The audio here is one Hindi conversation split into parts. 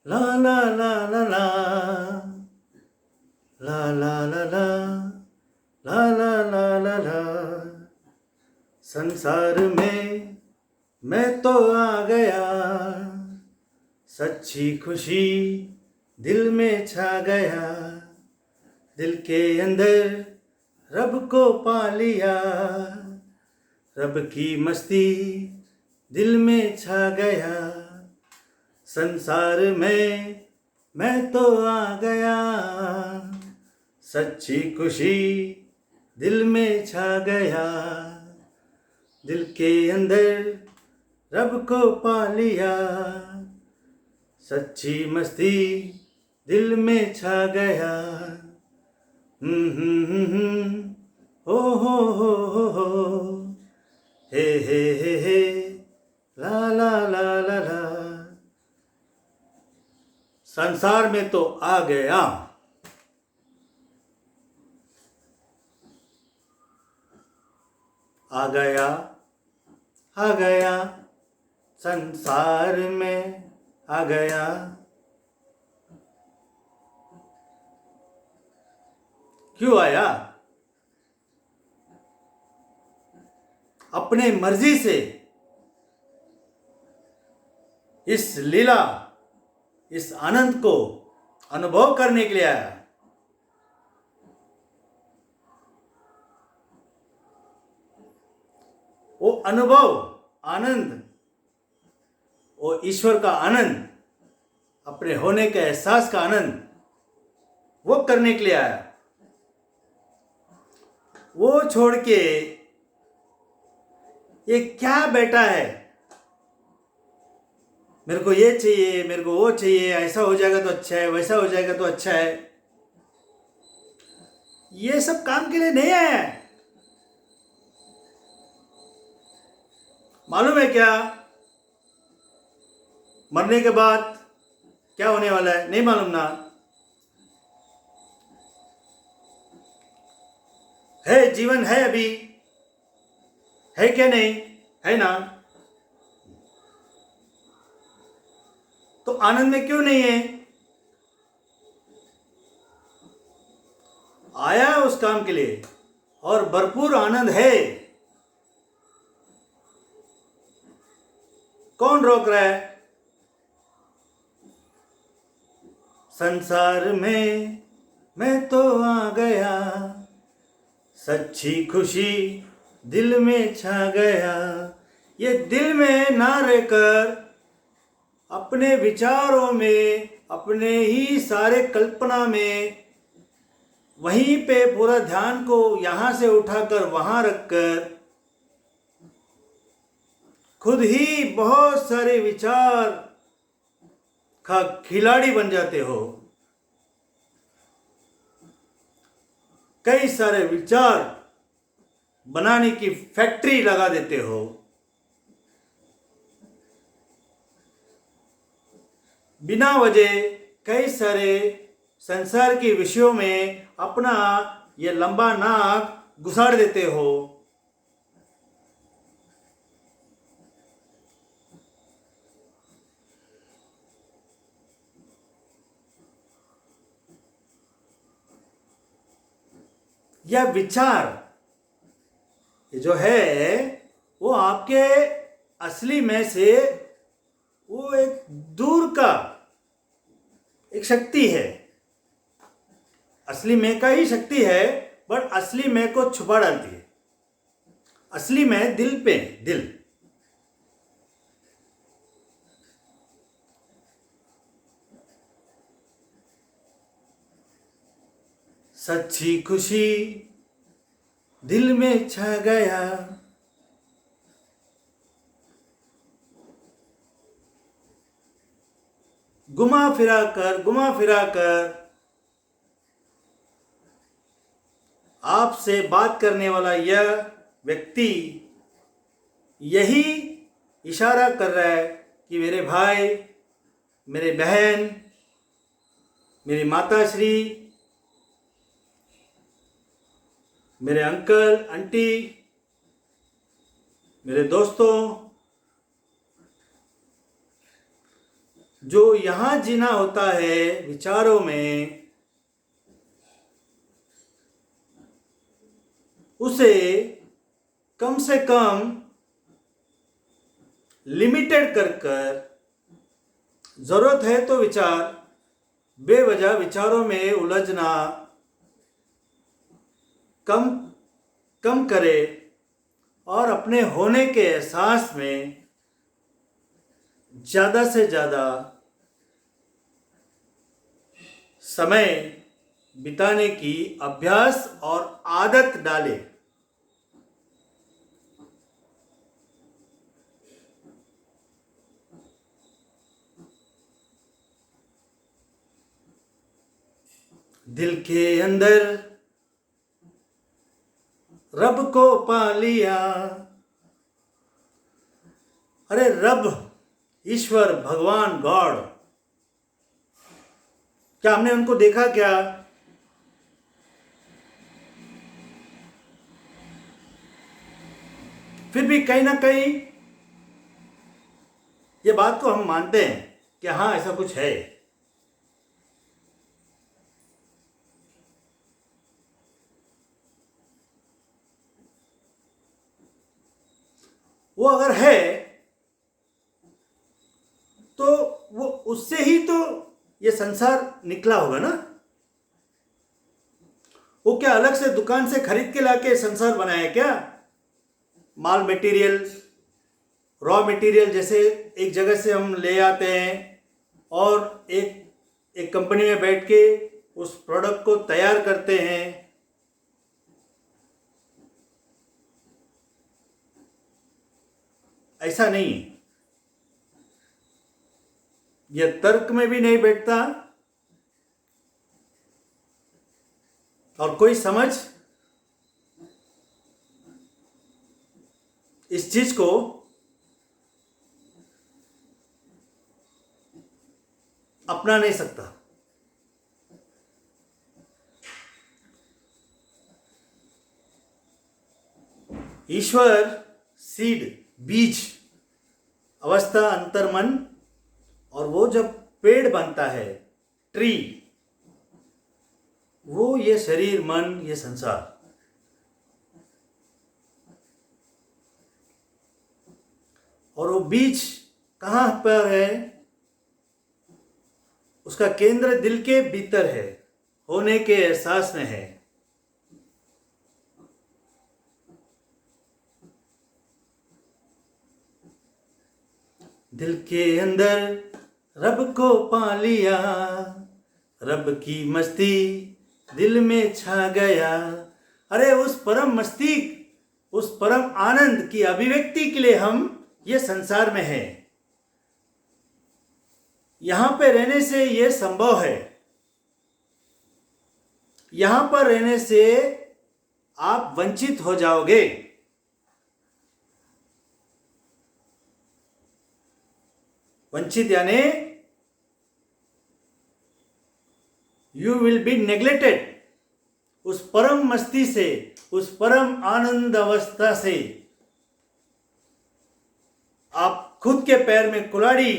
ला ला ला ला ला ला ला ला ला ला ला ला ला ला। संसार में मैं तो आ गया, सच्ची खुशी दिल में छा गया, दिल के अंदर रब को पा लिया, रब की मस्ती दिल में छा गया। संसार में मैं तो आ गया, सच्ची खुशी दिल में छा गया, दिल के अंदर रब को पा लिया, सच्ची मस्ती दिल में छा गया। हो हे ला ला ला ला ला। संसार में तो आ गया, आ गया, आ गया, संसार में आ गया। क्यों आया? अपने मर्जी से इस लीला, इस आनंद को अनुभव करने के लिए आया। वो अनुभव, आनंद, वो ईश्वर का आनंद, अपने होने के एहसास का आनंद वो करने के लिए आया। वो छोड़ के ये क्या बैठा है, मेरे को ये चाहिए, मेरे को वो चाहिए, ऐसा हो जाएगा तो अच्छा है, वैसा हो जाएगा तो अच्छा है, ये सब काम के लिए नहीं आया है। मालूम है क्या मरने के बाद क्या होने वाला है? नहीं मालूम ना? है, जीवन है, अभी है क्या? नहीं है ना? तो आनंद में क्यों नहीं है? आया उस काम के लिए और भरपूर आनंद है। कौन रोक रहा है? संसार में मैं तो आ गया, सच्ची खुशी दिल में छा गया। ये दिल में ना रहकर अपने विचारों में, अपने ही सारे कल्पना में, वहीं पे पूरा ध्यान को यहां से उठाकर वहां रखकर खुद ही बहुत सारे विचार का खिलाड़ी बन जाते हो। कई सारे विचार बनाने की फैक्ट्री लगा देते हो। बिना वजह कई सारे संसार के विषयों में अपना ये लंबा नाक घुसाड़ देते हो। यह विचार ये जो है वो आपके असली में से वो एक दूर का एक शक्ति है। असली में का ही शक्ति है, बट असली में को छुपा डालती है। असली में दिल पे, दिल सच्ची खुशी दिल में छा गया, घुमा फिरा कर आपसे बात करने वाला यह व्यक्ति यही इशारा कर रहा है कि मेरे भाई, मेरे बहन, मेरी माता श्री, मेरे अंकल आंटी, मेरे दोस्तों, जो यहाँ जीना होता है विचारों में, उसे कम से कम लिमिटेड कर कर, जरूरत है तो विचार, बेवजह विचारों में उलझना कम कम करे और अपने होने के एहसास में ज़्यादा से ज़्यादा समय बिताने की अभ्यास और आदत डाले। दिल के अंदर रब को पा लिया। अरे रब, ईश्वर, भगवान, गॉड, क्या हमने उनको देखा क्या? फिर भी कहीं ना कहीं ये बात को हम मानते हैं कि हाँ, ऐसा कुछ है। वो अगर है तो वो उससे ही तो ये संसार निकला होगा ना। वो क्या अलग से दुकान से खरीद के लाके संसार बनाया क्या? माल मटेरियल, रॉ मटेरियल जैसे एक जगह से हम ले आते हैं और एक कंपनी में बैठ के उस प्रोडक्ट को तैयार करते हैं। ऐसा नहीं है। यह तर्क में भी नहीं बैठता और कोई समझ इस चीज को अपना नहीं सकता। ईश्वर सीड, बीज, अवस्था, अंतर्मन, और वो जब पेड़ बनता है, ट्री, वो ये शरीर, मन, ये संसार। और वो बीज कहाँ पर है? उसका केंद्र दिल के भीतर है, होने के एहसास में है। दिल के अंदर रब को पा लिया, रब की मस्ती दिल में छा गया। अरे उस परम मस्ती, उस परम आनंद की अभिव्यक्ति के लिए हम ये संसार में हैं। यहां पे रहने से ये संभव है। यहां पर रहने से आप वंचित हो जाओगे। वंचित यानी यू विल बी नेग्लेक्टेड। उस परम मस्ती से, उस परम आनंद अवस्था से आप खुद के पैर में कुल्हाड़ी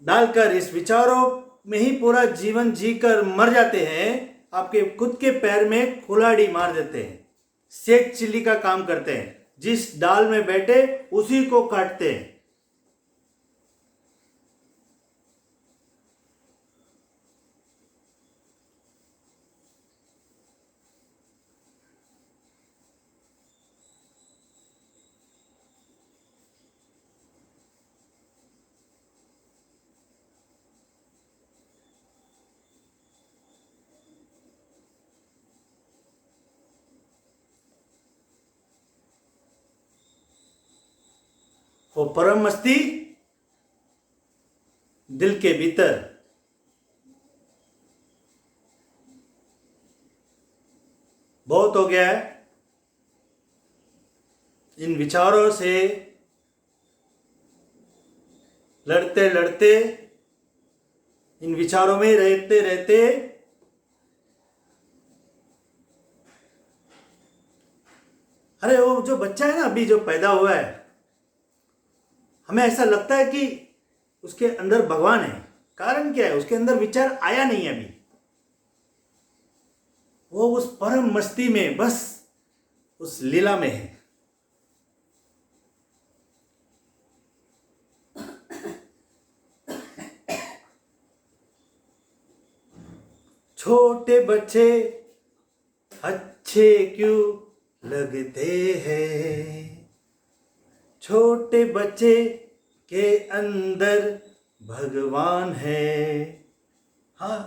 डालकर इस विचारों में ही पूरा जीवन जीकर मर जाते हैं। आपके खुद के पैर में कुल्हाड़ी मार देते हैं, शेख चिल्ली का काम करते हैं। जिस डाल में बैठे उसी को काटते हैं। वो परम मस्ती दिल के भीतर। बहुत हो गया है इन विचारों से लड़ते लड़ते, इन विचारों में रहते रहते अरे वो जो बच्चा है ना, अभी जो पैदा हुआ है, हमें ऐसा लगता है कि उसके अंदर भगवान है। कारण क्या है? उसके अंदर विचार आया नहीं अभी। वो उस परम मस्ती में, बस उस लीला में है। छोटे बच्चे अच्छे क्यों लगते हैं, छोटे बच्चे के अंदर भगवान है। हाँ,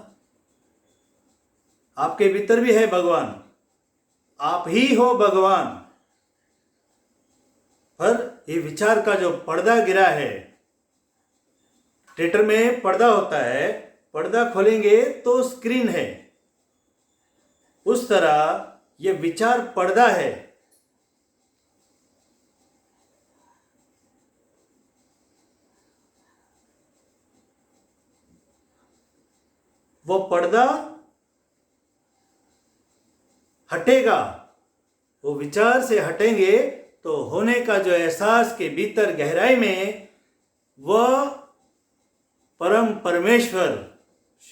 आपके भीतर भी है भगवान, आप ही हो भगवान। पर ये विचार का जो पर्दा गिरा है, थिएटर में पर्दा होता है, पर्दा खोलेंगे तो स्क्रीन है, उस तरह ये विचार पर्दा है। वो पर्दा हटेगा, वो विचार से हटेंगे तो होने का जो एहसास के भीतर गहराई में वह परम परमेश्वर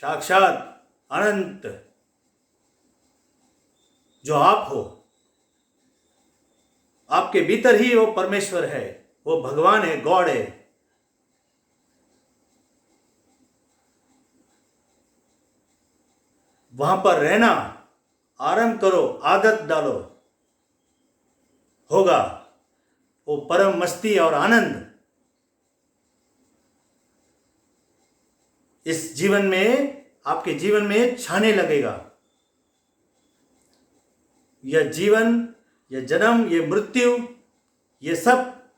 साक्षात अनंत जो आप हो, आपके भीतर ही वो परमेश्वर है, वो भगवान है, गॉड है। वहां पर रहना आरंभ करो, आदत डालो, होगा वो परम मस्ती और आनंद इस जीवन में, आपके जीवन में छाने लगेगा। यह जीवन, यह जन्म, यह मृत्यु, ये सब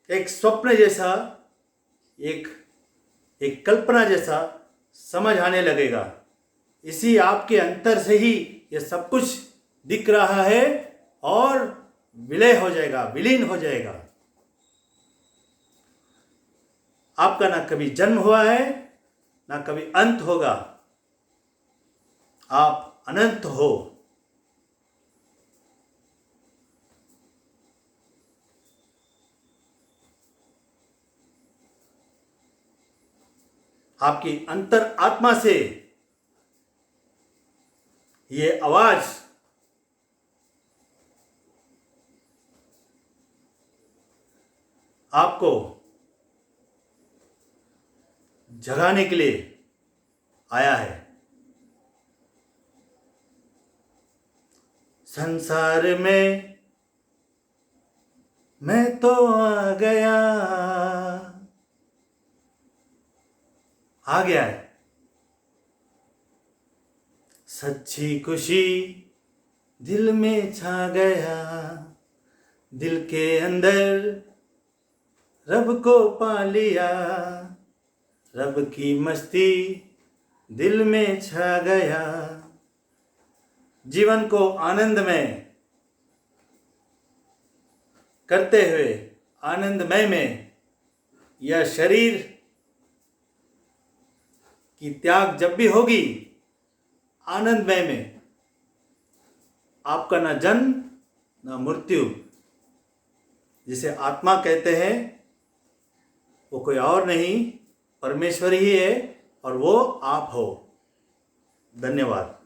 एक स्वप्न जैसा, एक कल्पना जैसा समझ आने लगेगा। इसी आपके अंतर से ही यह सब कुछ दिख रहा है और विलय हो जाएगा, विलीन हो जाएगा। आपका ना कभी जन्म हुआ है, ना कभी अंत होगा। आप अनंत हो। आपकी अंतर आत्मा से ये आवाज आपको जगाने के लिए आया है। संसार में मैं तो आ गया है, सच्ची खुशी दिल में छा गया, दिल के अंदर रब को पा लिया, रब की मस्ती दिल में छा गया। जीवन को आनंदमय करते हुए, आनंदमय में यह शरीर की त्याग जब भी होगी, आनंदमय में आपका ना जन्म ना मृत्यु, जिसे आत्मा कहते हैं, वो कोई और नहीं, परमेश्वर ही है और वो आप हो। धन्यवाद।